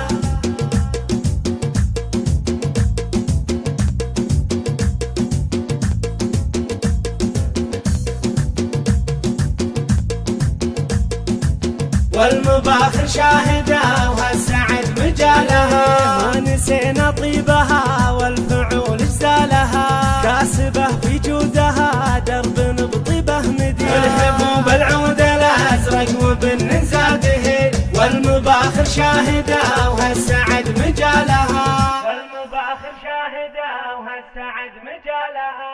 Speaker 4: والمباخر شاهده وهالسعد مجالها ونسينا طيبها والفعول اجزالها كاسبه في جودها درب بطيبه مدينه ارحبوا بالعود الازرق وبن زاده والمباخر شاهده وهالسعد مجالها والمباخر شاهده وهالسعد مجالها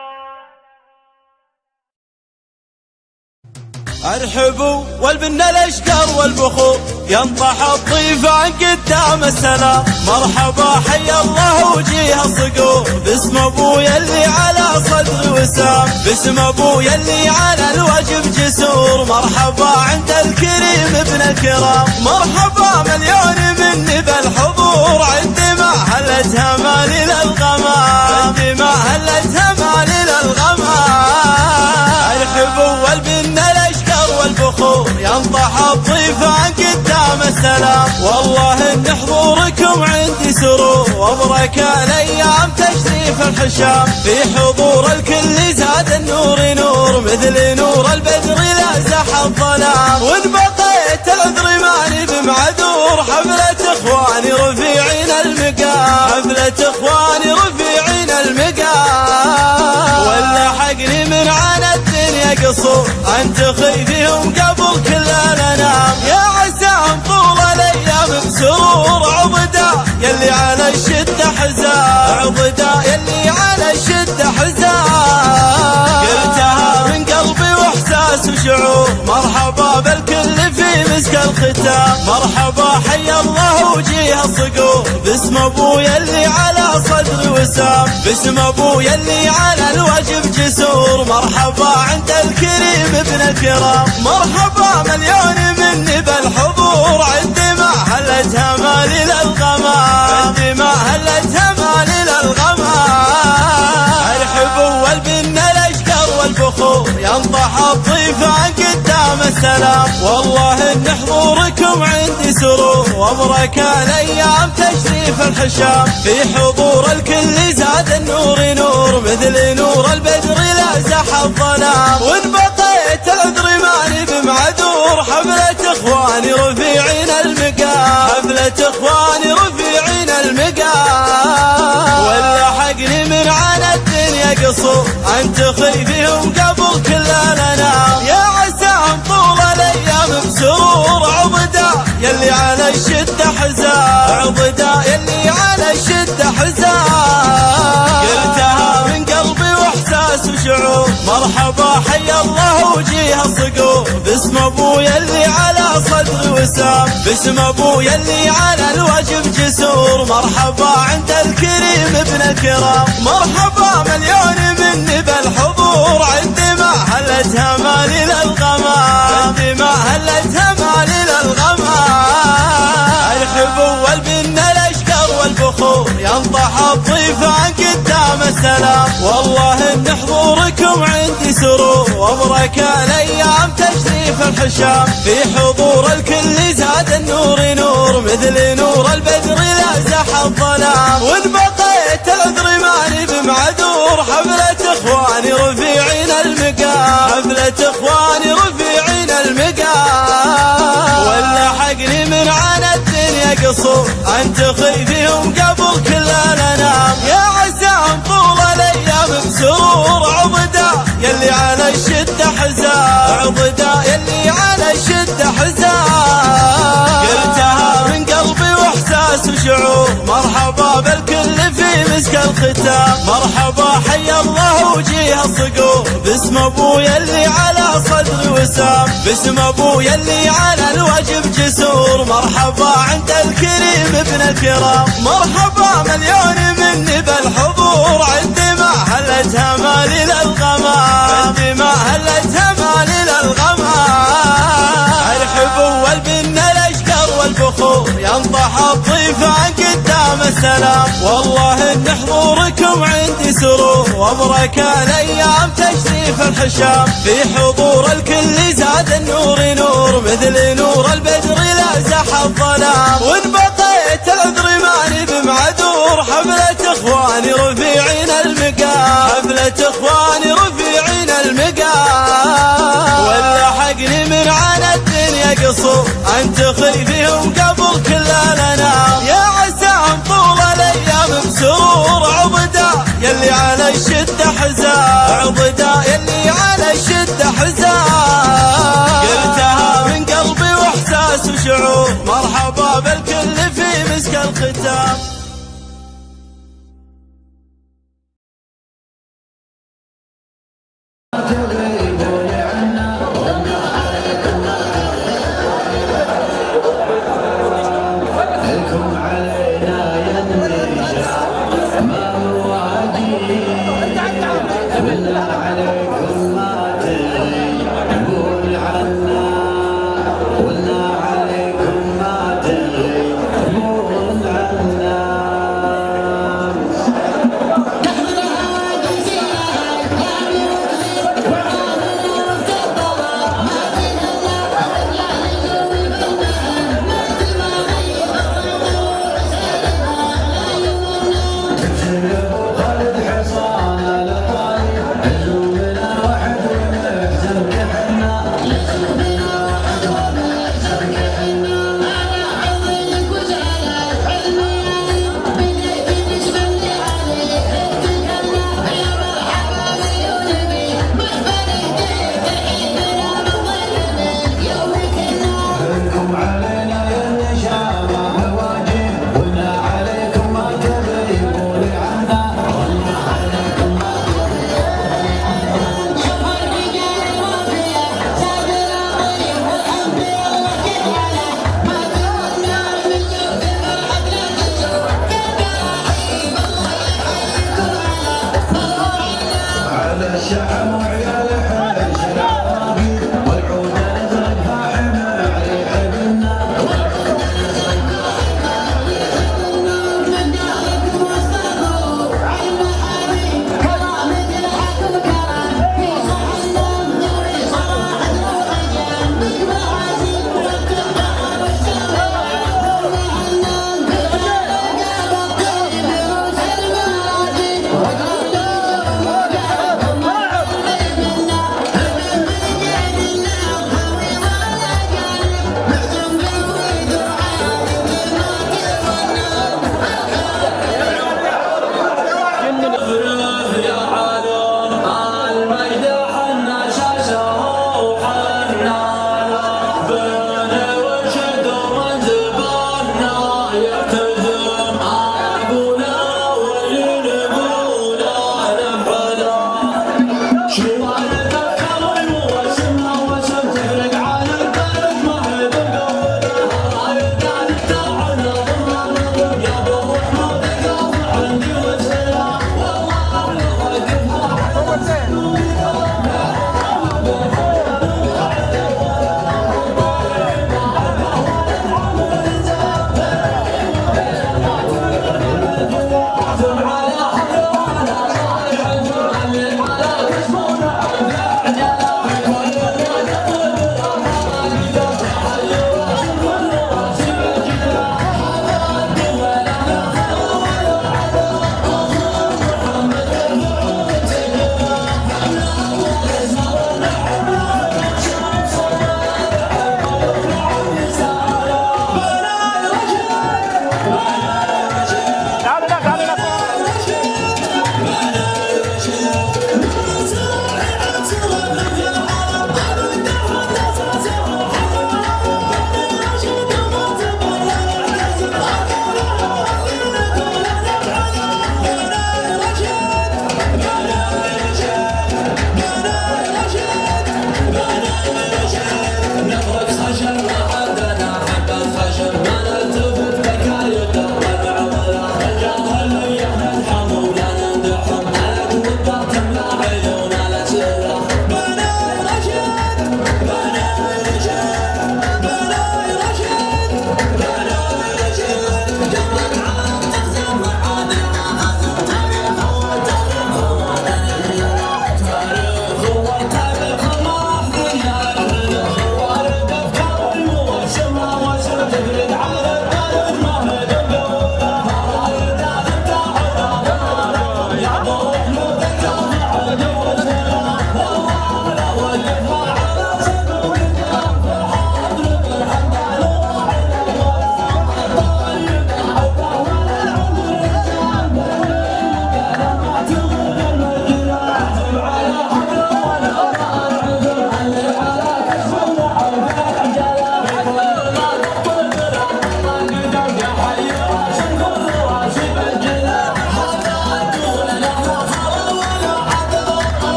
Speaker 3: ارحبوا والبن الاشقر والبخور ينطح الطيفان قدام السلام مرحبا حيا الله وجيه الصقور باسم ابويا اللي على صدري وسام باسم ابويا اللي على الوجب جسور مرحبا عند الكريم ابن الكرام مرحبا مليون مني بالحضور عندما هلتها مالي للغمام عندما هلتها مالي للغمام ارحبوا والبن الاشقر والبخور ينطح الطيفان قدام السلام والله ان حضوركم عندي سرور وابرك الايام تشريف الحشام في حضور الكل زاد النور نور مثل نور البدر لا زح الظلام وان بقيت العذر ماني اخواني رفيعين المقام، ولا حقني من عنا الدنيا قصور انت خيفيهم قبل كل الانام. يا عساهم طول الايام بسرور عضدا يلي على الشده حزام، عضدا يلي على الشده حزام. قلتها من قلبي واحساس وشعور، مرحبا بالكل في مسك الختام. مرحبا حيا الله وجيه الصقور، باسم ابويا اللي على صدري وسام، باسم ابويا اللي على الواجب جسور. مرحبا عند الكريم ابن الكرام، مرحبا مليون مني بالحضور. عندي ما هلتها مالي للغمام، عندي ما هلتها مالي للغمام. ارحبوا والبن الاشقر والبخور، ينضح الضيفان قدام السلام. والله ان حضوركم عندي سرور، وابرك الايام تشريف الحشام. في حضور الكل زاد النور نور، مثل نور البدر لا زح الظلام. وان بقيت العذر ماني بمعذور، حفلة اخواني رفيعين المقام، حفلة اخواني رفيعين المقام. ولا حقني من عنا الدنيا قصور انت خيفيهم قبل كل الانام. يا عساهم طول الايام بسرور عضدا يلي على الشده حزام، عضدا يلي على الشده حزام. قلتها من قلبي واحساس وشعور، مرحبا حيا الله وجيه الصقور. باسم ابويا اللي على صدري وسام، باسم ابويا اللي على الواجب جسور. مرحبا عند الكريم ابن الكرام، مرحبا مليون مني بالحضور. عندي ما هلتها مالي للغمام، عندي ما هلتها مالي للغمام. ارحبوا والبن الاشقر والبخور، ينضح الضيفان قدام السلام. والله ان حضوركم عندي سرور، وابرك الايام تشريف الحشام. في حضور الكل زاد النور نور، مثل نور البدر لا زح الظلام. وان بقيت العذر ماني بمعذور، حفلة اخواني رفيعين المقام، حفلة اخواني رفيعين المقام. ولا حقني من عنا الدنيا قصور انت خيفيهم قبل كل الانام. يا عساهم طول الايام بسرور عضدا يلي على الشده حزام، عضدا يلي على الشده حزام. قلتها من قلبي واحساس وشعور، مرحبا بالكل في مسك الختام. مرحبا حيا الله وجيه الصقور، باسم ابويا اللي على صدري وسام، باسم ابويا اللي على الواجب جسور. مرحبا عند الكريم ابن الكرام، مرحبا مليون مني بالحضور. عندي ما هلتها مالي للغمام، عندي ما هلتها مالي للغمام. ارحبوا والبن الاشقر والبخور، ينضح الضيفان قدام السلام. والله ان حضوركم عندي سرور، وابرك الايام تشريف الحشام. في حضور الكل زاد النور نور، مثل نور البدر لا زح الظلام. وان بقيت العذر ماني بمعذور، حفلة اخواني رفيعين المقام، حفلة اخواني رفيعين المقام. ولا حقني من عنا الدنيا قصور انت خيفيهم قبل كل الانام. يا عساهم طول الايام بسرور عضدا يلي على الشده حزام، عضدا يلي على الشده حزام. قلتها من قلبي واحساس وشعور، مرحبا بالكل في مسك الختام.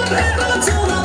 Speaker 6: Never too